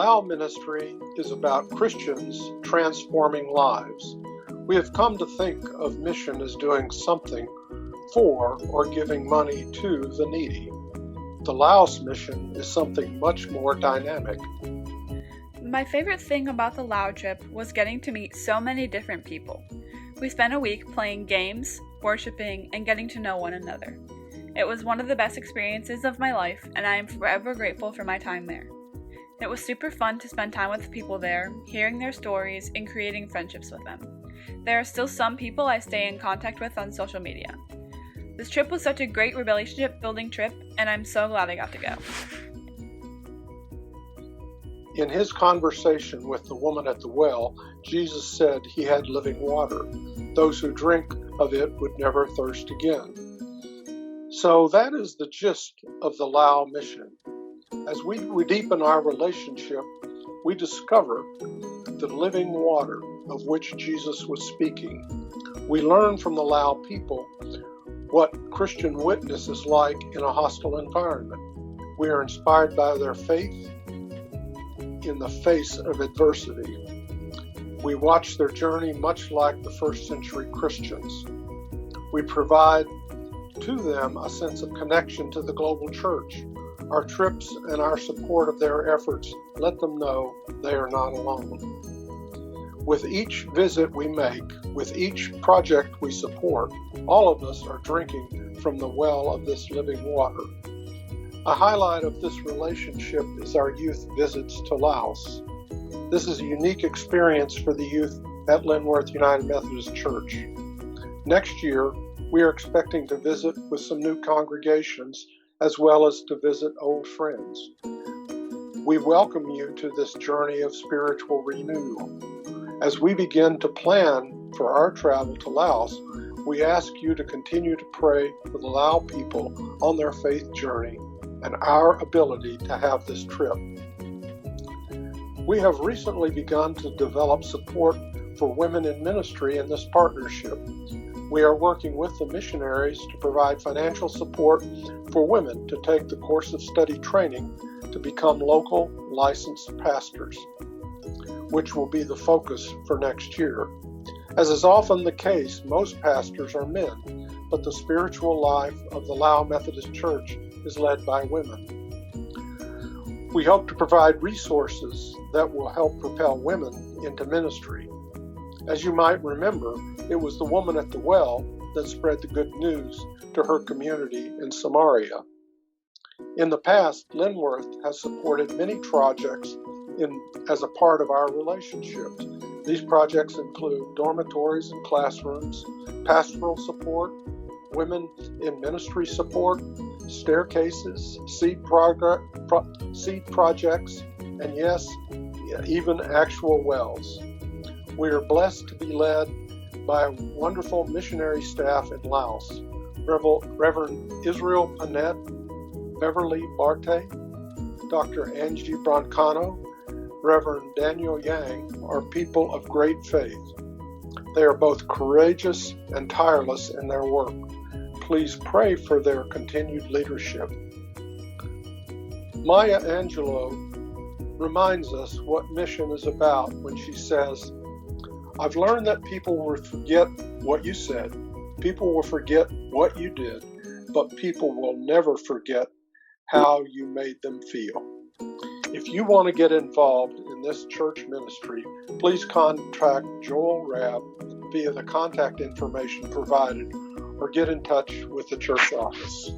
Lao ministry is about Christians transforming lives. We have come to think of mission as doing something for or giving money to the needy. The Laos mission is something much more dynamic. My favorite thing about the Lao trip was getting to meet so many different people. We spent a week playing games, worshiping, and getting to know one another. It was one of the best experiences of my life, and I am forever grateful for my time there. It was super fun to spend time with the people there, hearing their stories, and creating friendships with them. There are still some people I stay in contact with on social media. This trip was such a great relationship-building trip, and I'm so glad I got to go. In his conversation with the woman at the well, Jesus said he had living water. Those who drink of it would never thirst again. So that is the gist of the Lao mission. As we deepen our relationship, we discover the living water of which Jesus was speaking. We learn from the Lao people what Christian witness is like in a hostile environment. We are inspired by their faith in the face of adversity. We watch their journey much like the first century Christians. We provide to them a sense of connection to the global church. Our trips and our support of their efforts let them know they are not alone. With each visit we make, with each project we support, all of us are drinking from the well of this living water. A highlight of this relationship is our youth visits to Laos. This is a unique experience for the youth at Linworth United Methodist Church. Next year, we are expecting to visit with some new congregations as well as to visit old friends. We welcome you to this journey of spiritual renewal. As we begin to plan for our travel to Laos, we ask you to continue to pray for the Lao people on their faith journey and our ability to have this trip. We have recently begun to develop support for women in ministry in this partnership. We are working with the missionaries to provide financial support for women to take the course of study training to become local licensed pastors, which will be the focus for next year. As is often the case, most pastors are men, but the spiritual life of the Lao Methodist Church is led by women. We hope to provide resources that will help propel women into ministry. As you might remember, it was the woman at the well that spread the good news to her community in Samaria. In the past, Linworth has supported many projects as a part of our relationships. These projects include dormitories and classrooms, pastoral support, women in ministry support, staircases, seed projects, and yes, even actual wells. We are blessed to be led by a wonderful missionary staff in Laos. Reverend Israel Panet, Beverly Barte, Dr. Angie Broncano, Reverend Daniel Yang are people of great faith. They are both courageous and tireless in their work. Please pray for their continued leadership. Maya Angelou reminds us what mission is about when she says, "I've learned that people will forget what you said, people will forget what you did, but people will never forget how you made them feel." If you want to get involved in this church ministry, please contact Joel Rabb via the contact information provided or get in touch with the church office.